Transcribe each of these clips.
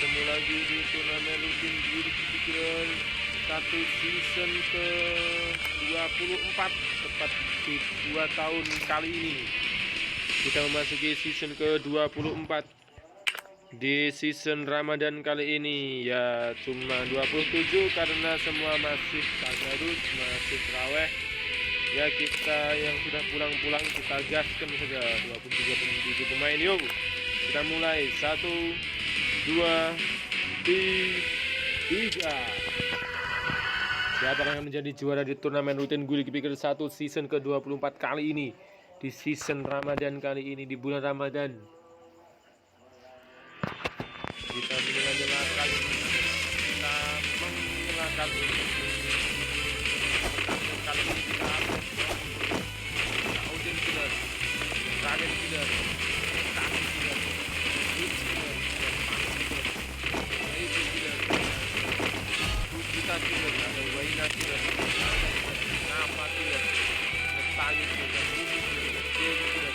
Ketemu lagi di turnamen rutin Pikiran satu season ke 24, tepat di 2 tahun kali ini. Kita memasuki season ke 24. Di season Ramadan kali ini ya cuma 27 karena semua masih tadarus, masih terawih. Ya kita yang sudah pulang-pulang kita gaskan saja 27 pemain. Yuk kita mulai 1, 2, 3. Siapa yang menjadi juara di turnamen rutin Gulik Pikir 1 season ke-24 kali ini? Di season Ramadan kali ini, di bulan Ramadan. Kita menyala-nyalakan, kita menyalakan kali ini kita Odin Killer, Raden Killer, Kaki Killer, Rich Killer, Raibu Killer, Kita Killer, ada Waina Killer, Nafa Killer, Tayu Killer, Bumi Killer, Dewi Killer,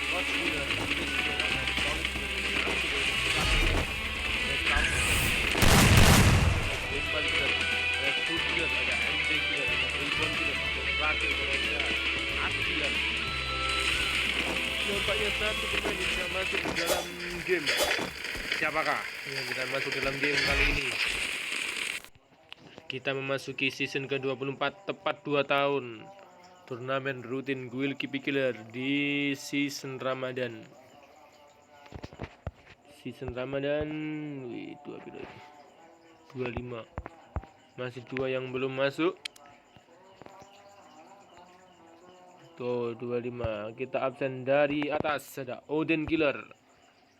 Coach Killer, Chris Killer, ada Solid Killer, Nanti Killer, ada Kamu Bimba Killer, ada Food Killer, ada MJ Killer, ada Ribbon Killer, ada Rakil Killer, ada Killer. Nampaknya satu pemain bisa masuk ke dalam game. Siapakah yang bisa masuk dalam game kali ini? Kita memasuki season ke-24 tepat 2 tahun turnamen rutin Guild Killer di season Ramadan. Season Ramadan itu 25. Masih 2 yang belum masuk. Tuh 25. Kita absen dari atas ada Odin Killer,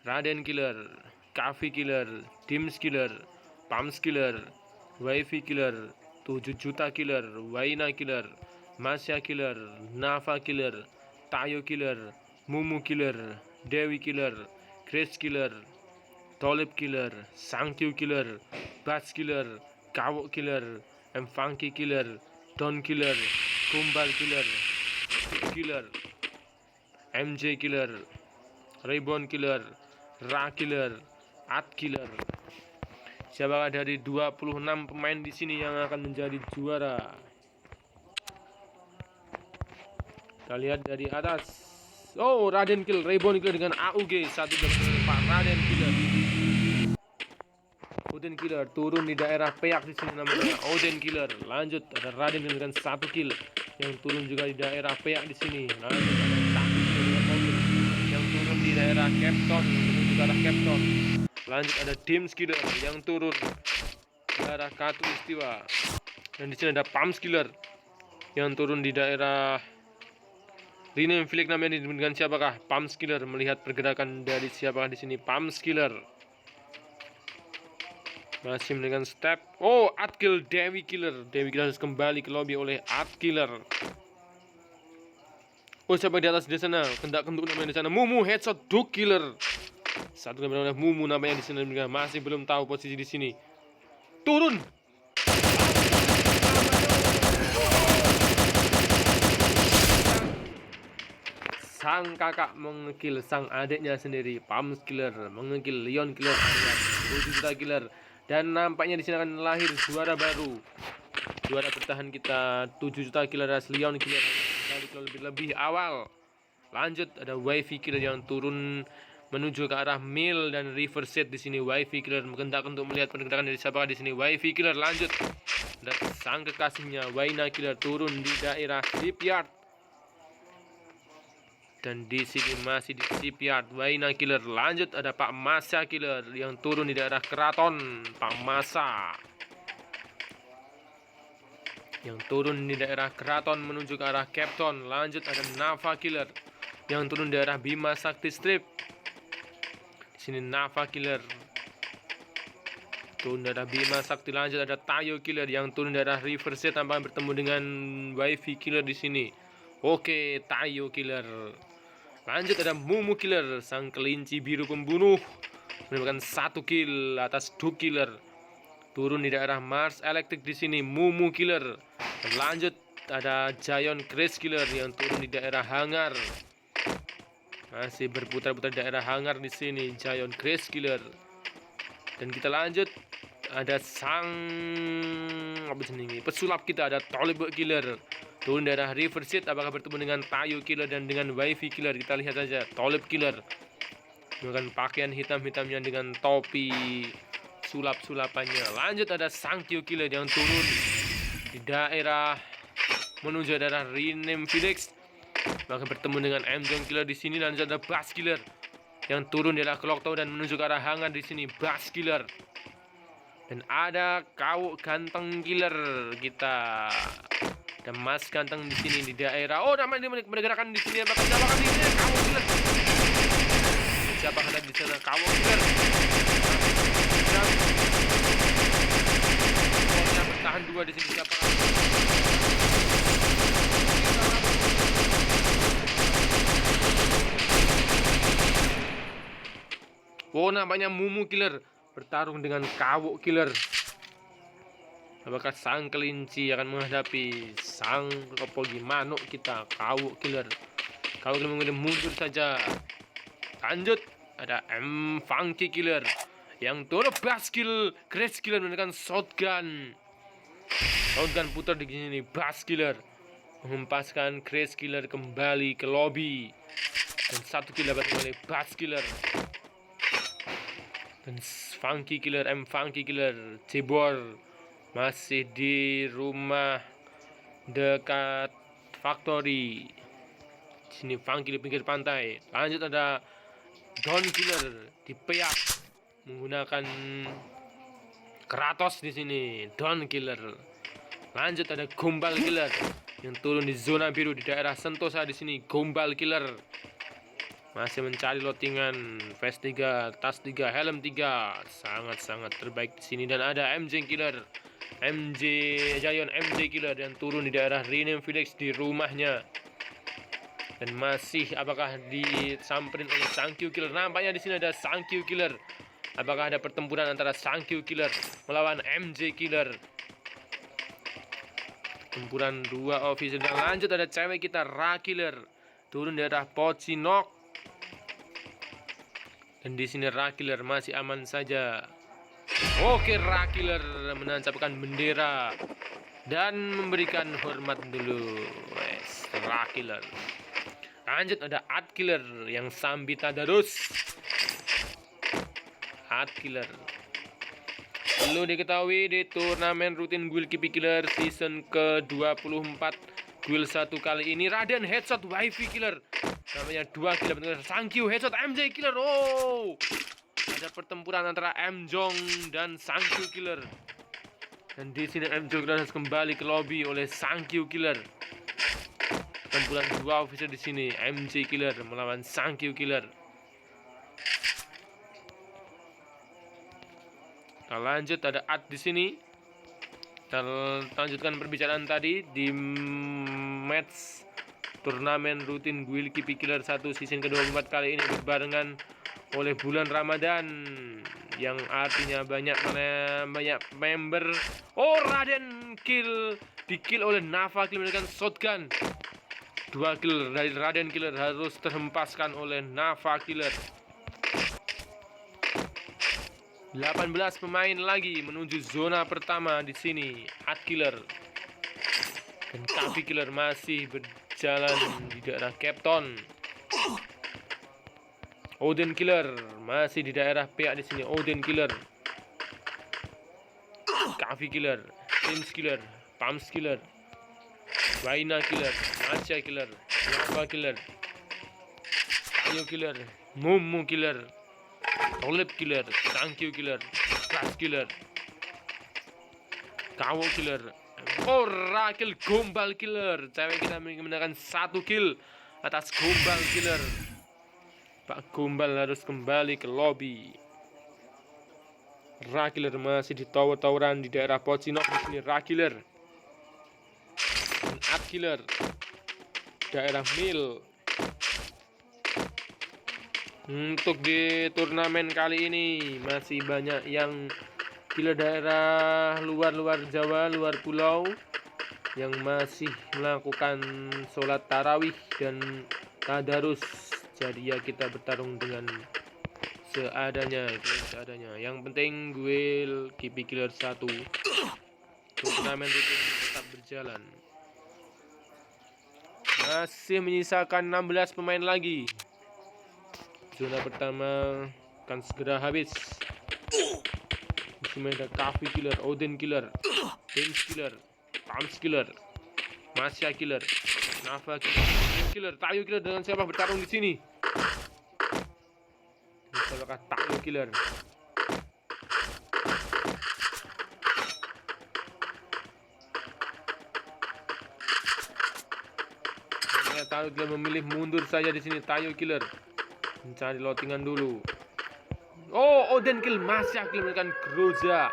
Raden Killer, Kavi Killer, Dims Killer, Pams Killer, Wifi Killer, 7 Juta Killer, Waina Killer, Masya Killer, Nafa Killer, Tayo Killer, Mumu Killer, Dewi Killer, Chris Killer, Tolip Killer, Sangkyu Killer, Bats Killer, Kawok Killer, M Funky Killer, Don Killer, Kumbal Killer, Killer, MJ Killer, Ribbon Killer, Ra Killer, At Killer. Siapakah dari 26 pemain di sini yang akan menjadi juara? Kita lihat dari atas. Oh, Raden Kill, Ribbon Killer dengan AUG 1 dan 4. Raden Killer. Odin Killer turun di daerah Peak di sini namanya Odin Killer. Lanjut ada Raden dengan 1 kill yang turun juga di daerah Peak di sini. Lanjut ada Taki dengan Odin yang turun di daerah Capton menuju ke arah Capton. Lanjut ada Dims Killer yang turun di daerah Katu Istiwa. Dan di sini ada Pams Killer yang turun di daerah Rinem Filik namanya dengan siapakah? Pams Killer. Melihat pergerakan dari siapakah di sini? Pams Killer. Masih dengan step. Oh, Atkill Dewi Killer. Dewi Killer harus kembali ke lobby oleh Atkiller. Oh, siapa di atas di sana? Kendak-kenduk namanya di sana. Mumu headshot Duke Killer. Satu namanya Mumu namanya di sana. Masih belum tahu posisi di sini. Turun. Sang kakak mengekill sang adiknya sendiri. Pams Killer mengekill Leon Killer. 7 Juta Killer. Dan nampaknya di sini akan lahir juara baru. Juara bertahan kita 7 Juta Killer as Leon Killer. Lebih awal. Lanjut ada Wifi Killer yang turun menuju ke arah Mill dan River Set di sini. Wifi Killer mengendak untuk melihat pergerakan dari siapa di sini. Wifi Killer lanjut. Dan sang kekasihnya Waina Killer turun di daerah Shipyard. Dan di sini masih di Shipyard Waina Killer. Lanjut ada Pak Masa Killer yang turun di daerah Keraton. Pak Masa yang turun di daerah Keraton menuju ke arah Capton. Lanjut ada Nafa Killer yang turun di daerah Bima Sakti Strip. Di sini Nafa Killer turun di daerah Bima Sakti. Lanjut ada Tayo Killer yang turun di daerah Riverset tanpa bertemu dengan Wifi Killer di sini. Oke, Tayo Killer. Lanjut ada Mumu Killer, sang kelinci biru pembunuh, mendapatkan 1 kill atas Duke Killer. Turun di daerah Mars Electric di sini Mumu Killer. Lanjut ada Giant Chris Killer yang turun di daerah Hangar. Masih berputar-putar daerah hangar di sini. Giant Grace Killer. Dan kita lanjut. Ada pesulap kita, ada Tolibok Killer. Turun daerah River Seed, apakah bertemu dengan Tayo Killer dan dengan Wifi Killer? Kita lihat saja. Tolib Killer dengan pakaian hitam-hitamnya dengan topi sulap-sulapannya. Lanjut ada Sankyo Killer yang turun di daerah menuju daerah Rinem Phoenix, maka bertemu dengan Mjong Killer di sini. Lanjut ada Bass Killer yang turun di daerah Clock Tower dan menuju ke arah hangar di sini. Bass Killer. Dan ada Kawuk Ganteng Killer. Kita ada Mas Ganteng di sini di daerah. Oh, namanya dia bergerakan di sini. Apakah di sini Kawuk Killer? Siapa ada di sana? Kawuk Killer. Oh, bertahan dua di sini. Siapa? Oh, namanya Mumu Killer bertarung dengan Kawuk Killer. Apakah sang kelinci akan menghadapi sang ropogi manuk kita, Kawuk Killer? Kawuk Killer kemudian mundur saja. Lanjut ada Funky Killer yang turun. Bass Kill, Grace Killer menggunakan shotgun. Shotgun putar di sini. Bass Killer menghempaskan Grace Killer kembali ke lobby. Dan satu kill dapat oleh Bass Killer. Dan Funky Killer, Funky Killer cebol masih di rumah dekat factory. Sini Funky di pinggir pantai. Lanjut ada Don Killer dipeyak menggunakan Kratos di sini. Don Killer. Lanjut ada Gombal Killer yang turun di zona biru di daerah Sentosa di sini. Gombal Killer masih mencari lotingan vest 3, tas 3, helm 3. Sangat-sangat terbaik di sini. Dan ada MJ Killer, Giant MJ Killer yang turun di daerah Rinem Phoenix di rumahnya. Dan masih apakah disamperin oleh Sankyo Killer? Nampaknya di sini ada Sankyo Killer. Apakah ada pertempuran antara Sankyo Killer melawan MJ Killer? Pertempuran dua official. Dan lanjut ada cewek kita Ra Killer turun di daerah Pocinok. Dan di sini Ra Killer masih aman saja. Oke, Ra Killer menancapkan bendera dan memberikan hormat dulu. Wes, Ra Killer. Lanjut ada Art Killer yang sambi tadarus. Art Killer perlu diketahui di turnamen rutin Guild KP Killer season ke-24 Guild 1 kali ini Raden headshot Wifi Killer. Namanya 2 kill benar. Sankyo headshot MJ Killer. Oh, ada pertempuran antara Mjong dan Sankyo Killer. Dan di sini Mjong Killer harus kembali ke lobby oleh Sankyo Killer. Pertempuran dua officer di sini. MJ Killer melawan Sankyo Killer. Kita lanjut ada Art di sini. Kita lanjutkan perbicaraan tadi di match turnamen rutin Guild KP Killer 1 season ke-24 kali ini berbarengan oleh bulan Ramadan yang artinya banyak member. Oh, Raden di-kill oleh Nafa Killer menggunakan shotgun. 2 kill dari Raden Killer harus terhempaskan oleh Nafa Killer. 18 pemain lagi menuju zona pertama di sini. Art Killer dan Kavi Killer masih berjalan di daerah Capton. Odin Killer masih di daerah pihak di sini. Odin Killer, Kavi Killer, Sims Killer, Pams Killer, Waina Killer, Masya Killer, Nova Killer, Tayo Killer, Mumu Killer, Tolib Killer, Sankyo Killer, Bass Killer, Kawuk Killer, Rakil Gombal Killer. Cewek kita menggunakan 1 kill atas Gombal Killer. Pak Gombal harus kembali ke lobby. Rakiller masih di tower-toweran di daerah Pocinok di sini. Rakiller, Art Killer, daerah Mil. Untuk di turnamen kali ini masih banyak yang killer daerah luar Jawa, luar pulau yang masih melakukan sholat tarawih dan tadarus Jadi ya kita bertarung dengan seadanya. Yang penting gue KP Killer 1. Turnamen itu tetap berjalan. Masih menyisakan 16 pemain lagi. Zona pertama akan segera habis. Di sini ada Coffee Killer, Odin Killer, James Killer, Palms Killer, Masya Killer, Nafa Killer, Tayo Killer. Dengan siapa bertarung di sini? Siapakah Tayo Killer? Tayo Killer memilih mundur saja di sini. Tayo Killer mencari lotingan dulu. Oh, Odin Kill, Masya Kill menekan Groza.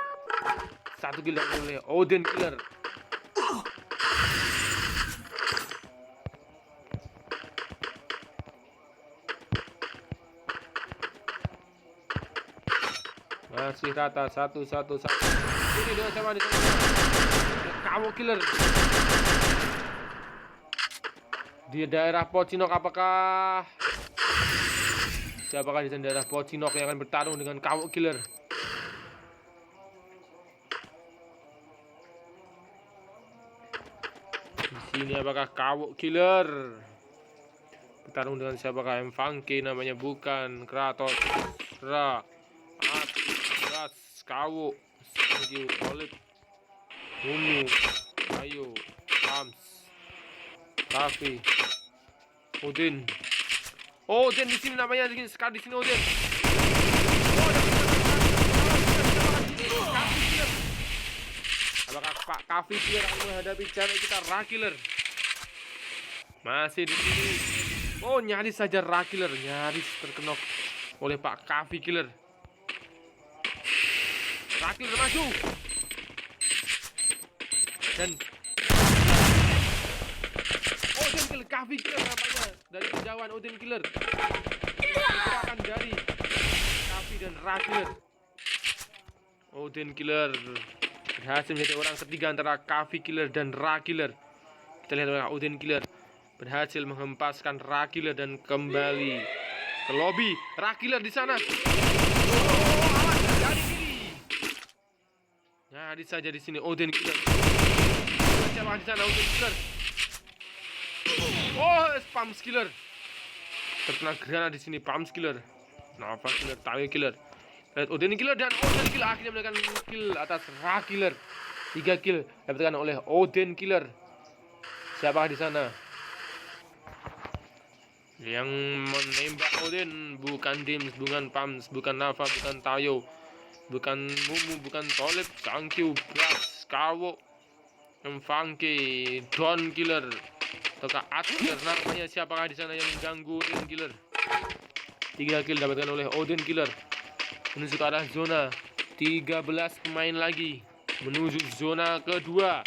1 kill oleh Odin Killer. Masih rata 1-1. Ini dengan siapa di sana? Kamu Killer. Di daerah Pocinok, apakah siapakah di daerah Pocinok yang akan bertarung dengan Kawo Killer? Di sini apakah Kawo Killer bertarung dengan siapakah? Mfangke namanya, bukan. Kratos, Ra, Atras, Kawo, Sangyu, Olip, Mumu, Ayo, Pams, Kafi, Odin. Oh, Odin di sini namanya, sekali di sini Odin. Apakah Pak Kafi Killer akan menghadapi channel kita Rakiller? Masih di sini. Oh, nyaris saja Rakiller, nyaris terkenok oleh Pak Kafi Killer. Rakiller maju. Dan Odin Killer, Kafi Killer nampaknya dari kejauhan. Odin Killer akan dari Kafi dan Rakiller. Odin Killer berhasil menjadi orang ketiga antara Kafi Killer dan Rakiller. Kita lihat Odin Killer berhasil menghempaskan Rakiller dan kembali ke lobby. Rakiller di sana. Nah, di saja di sini Odin Killer. Siapa di sana? Odin Killer. Oh, Palms Killer. Terkena granat di sini. Palms Killer. Nafa Killer, Tayo Killer. Odin Killer dan Odin Killer akhirnya mendapatkan kill atas Rakiller. 3 kill didapatkan oleh Odin Killer. Siapa di sana? Yang menembak Odin bukan Dims, bukan Pams, bukan Nafa, bukan Tayo, bukan Mumu, bukan Tolip, Sangkyu, Bras, Kawo, Mfangke, Don Killer, ataukah Atker namanya. Siapakah di sana yang mengganggu Odin Killer? 3 kill didapatkan oleh Odin Killer. Menuju ke arah zona. 13 pemain lagi menuju zona kedua.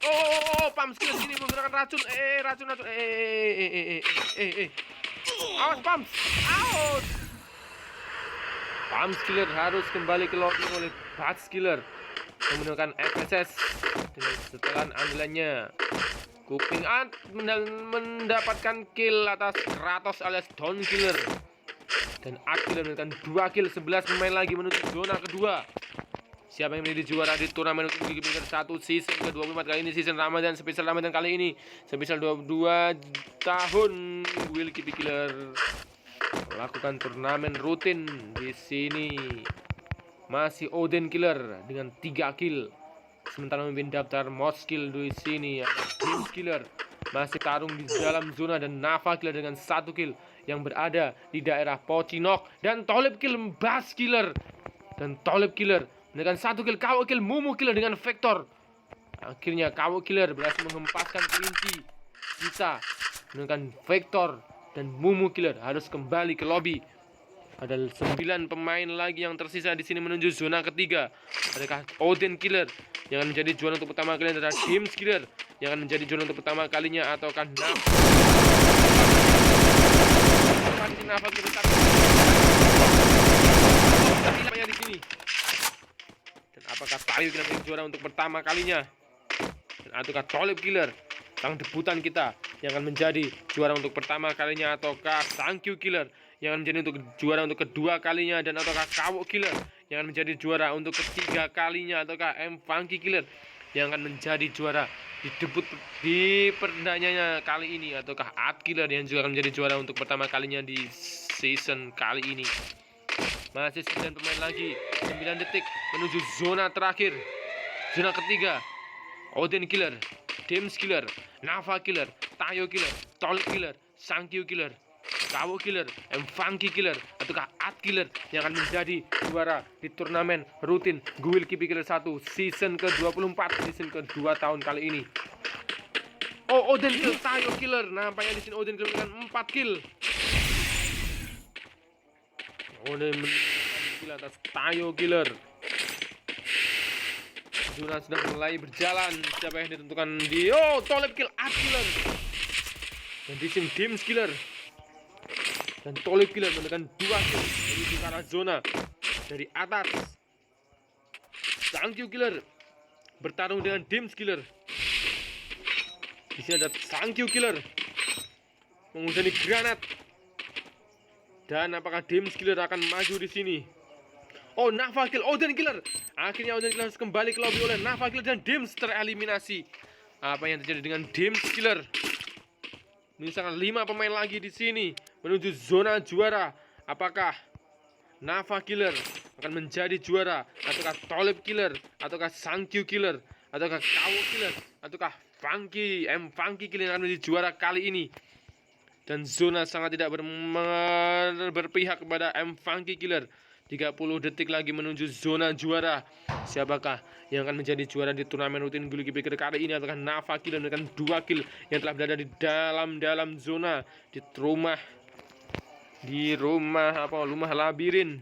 Oh, Pams Killer sini menggunakan racun. Racun. Awas Pams. Out. Pams Killer harus kembali ke lobby oleh Bats Killer menggunakan FSS dengan setelan andalannya. Kuping Ant mendapatkan kill atas Kratos alias Don Killer. Dan Art Killer mendapatkan 2 kill. 11 pemain lagi menuju zona kedua. Siapa yang menjadi juara di turnamen untuk Gigi Pinker 1 season ke-24 kali ini, season Ramadan, spesial Ramadan kali ini, spesial 22 tahun Will Gigi Killer melakukan turnamen rutin di sini. Masih Odin Killer dengan 3 kill. Sementara memimpin daftar most kill di sini ada James Killer masih tarung di dalam zona dan Nafa Killer dengan 1 kill yang berada di daerah Pocinok, dan Tolip Kill Bass Killer dan Tolip Killer dengan 1 kill. Kawo Kill Mumu Killer dengan Vector. Akhirnya Kawo Killer berhasil menghempaskan kelinci sisa dengan Vector, dan Mumu Killer harus kembali ke lobby. Ada 9 pemain lagi yang tersisa di sini menuju zona ketiga. Adakah Odin Killer yang akan menjadi juara untuk pertama kalinya, adalah James Killer yang akan menjadi juara untuk pertama kalinya, ataukah Nafa Killer di sini? Dan apakah Tayo Killer menjadi juara untuk pertama kalinya? Dan ataukah Tolip Killer, sang debutan kita yang akan menjadi juara untuk pertama kalinya, ataukah Sankyu Killer yang akan menjadi untuk juara untuk kedua kalinya, dan ataukah Kawo Killer yang akan menjadi juara untuk ketiga kalinya, ataukah M Funky Killer yang akan menjadi juara di debut di perdananya kali ini, ataukah Art Killer yang juga akan menjadi juara untuk pertama kalinya di season kali ini. Masih 9 pemain lagi, 9 detik menuju zona terakhir. Zona ketiga, Odin Killer, Dims Killer, Nava Killer, Tayo Killer, Tolip Killer, Sankyu Killer, Kawo Killer, M Funky Killer, ataukah Art Killer yang akan menjadi juara di turnamen rutin Guild Keep Killer 1 season ke-24, season ke-2 tahun kali ini. Oh, Odin Killer, Tayo Killer. Nampaknya di sini Odin Killer dengan 4 kill. Odin kill atas Tayo Killer. Zona sudah mulai berjalan. Siapa yang ditentukan di Tolip Kill, Art Killer. Dan di sini Dims Killer dan Tolip Killer menekan 2 kill menuju ke arah zona dari atas. Sankyu Killer bertarung dengan Dims Killer. Di sini ada Sankyu Killer menghujani granat. Dan apakah Dims Killer akan maju di sini? Oh, Nava Kill, Odin Killer. Akhirnya Odin Killer harus kembali ke lobby oleh Nava Killer dan Dims tereliminasi. Apa yang terjadi dengan Dims Killer? Menyisakan 5 pemain lagi di sini menuju zona juara. Apakah Nava Killer akan menjadi juara, ataukah Tolip Killer, ataukah Sankyu Killer, ataukah Kawo Killer, ataukah M Funky Killer yang akan menjadi juara kali ini? Dan zona sangat tidak berpihak kepada M Funky Killer. 30 detik lagi menuju zona juara. Siapakah yang akan menjadi juara di turnamen rutin Guild Keep Killer kali ini? Ataukah Nava Killer dengan 2 kill yang telah berada di dalam zona di rumah labirin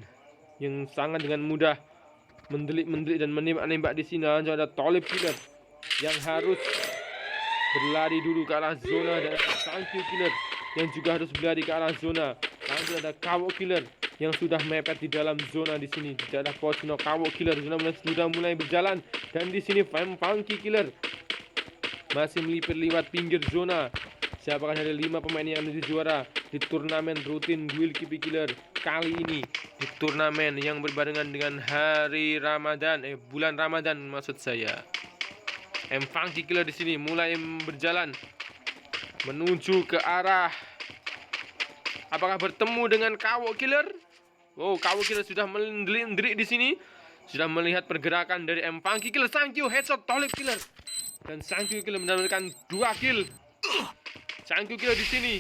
yang sangat dengan mudah mendelik dan menembak di sini. Ada Tolip Killer yang harus berlari dulu ke arah zona, dan Sankyu Killer yang juga harus berlari ke arah zona. Lanjut ada Kawo Killer yang sudah mepet di dalam zona di sini. Tidak ada Posino. Kawo Killer sudah mulai berjalan, dan di sini M Funky Killer masih melipir lewat pinggir zona. Siapakah dari 5 pemain yang menjadi juara di turnamen rutin Guild Keep Killer kali ini? Di turnamen yang berbarengan dengan hari Ramadan, bulan Ramadan maksud saya. M Funky Killer di sini mulai berjalan menuju ke arah, apakah bertemu dengan Kawo Killer? Oh, Kawo Killer sudah mendelik di sini, sudah melihat pergerakan dari M Funky Killer. Sankyu headshot Tolip Killer, dan Sankyu Killer mendapatkan 2 kill. Sankyu Killer di sini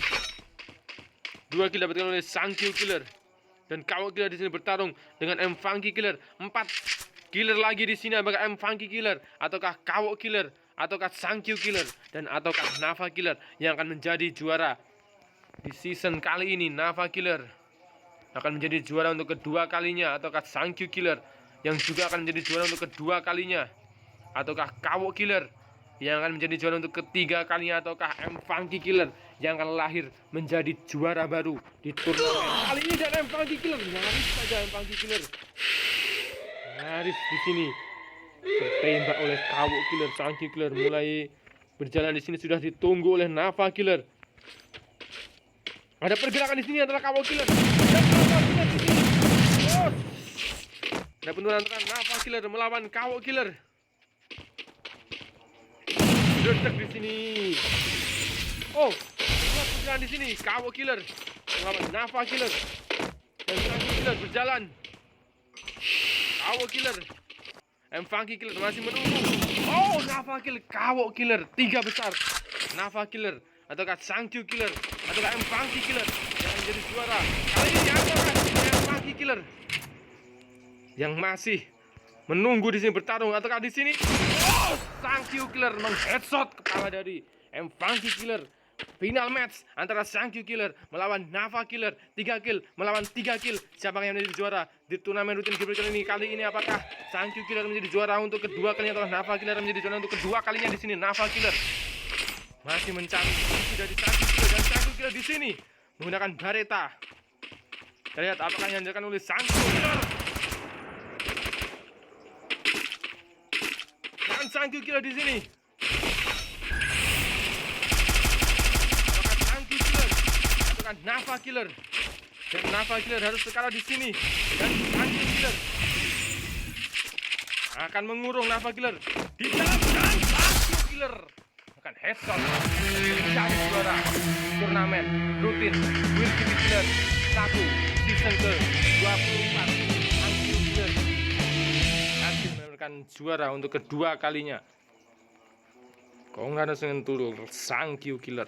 2 kill dapatkan oleh Sankyu Killer, dan Kawo Killer di sini bertarung dengan M Funky Killer. 4 killer lagi di sini. Apakah M Funky Killer, ataukah Kawo Killer, ataukah Sankyu Killer, dan ataukah Nava Killer yang akan menjadi juara di season kali ini? Nava Killer akan menjadi juara untuk kedua kalinya, ataukah Sankyu Killer yang juga akan menjadi juara untuk kedua kalinya, ataukah Kawo Killer yang akan menjadi juara untuk ketiga kalinya, ataukah M Funky Killer yang akan lahir menjadi juara baru di turnamen kali ini? Dan M Funky Killer nyaris saja, M Funky Killer nyaris di sini tertembak oleh Kawo Killer. Sankyu Killer mulai berjalan di sini, sudah ditunggu oleh Nava Killer. Ada pergerakan di sini antara Kawo Killer dan Nava Killer di sini. Oh, ada penurunan antara Nava Killer melawan Kawo Killer. Detek di sini. Oh, dua pergerakan di sini. Kawo Killer melawan Nava Killer, dan Sankyu Killer berjalan. Kawo Killer, M Funky Killer masih menunggu. Oh, Nava Killer, Kawo Killer, 3 besar. Nava Killer ataukah Sankyu Killer, ataukah M Funky Killer yang menjadi juara kali ini? Ataukah M Funky Killer yang masih menunggu di sini bertarung, ataukah di sini? Oh, Sankyu Killer mengheadshot kepala dari M Funky Killer. Final match antara Sankyu Killer melawan Nava Killer. 3 kill melawan 3 kill. Siapa yang menjadi juara di turnamen rutin Guild Keep ini? Kali ini apakah Sankyu Killer menjadi juara untuk kedua kalinya, atau Nava Killer menjadi juara untuk kedua kalinya di sini? Nava Killer masih mencari posisi dari Sankyu Killer, dan Sankyu Killer di sini menggunakan Bareta. Kita lihat apakah yang dilakukan oleh Sankyu Killer. Dan Sankyu Killer di sini Apakah Tangki Killer ataukah Nafa Killer? Dan Nafa Killer harus berkala di sini. Dan Tangki Killer akan mengurung Nafa Killer di dalam, dan Tangki Killer akan headshot mencari juara turnamen rutin Will TV Killer 1 season ke-24. Tangki Killer hasil mendapatkan juara untuk kedua kalinya. Congrats dengan tulur Tangki Killer.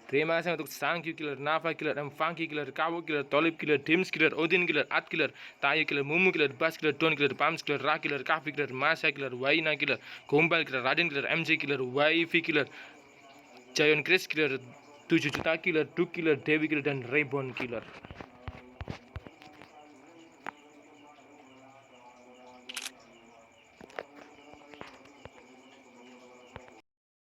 Terima kasih untuk Tangki Killer, Nafa Killer, Funky Killer, Kawo Killer, Tolip Killer, Dims Killer, Odin Killer, At Killer, Tayo Killer, Mumu Killer, Bas Killer, Don Killer, Pams Killer, Ra Killer, Kafi Killer, Masya Killer, Waina Killer, Gombal Killer, Raden Killer, MJ Killer, Wifi Killer, Jayon Chris Killer, 7 Juta Killer, Duk Killer, Dewi Killer, dan Reborn Killer.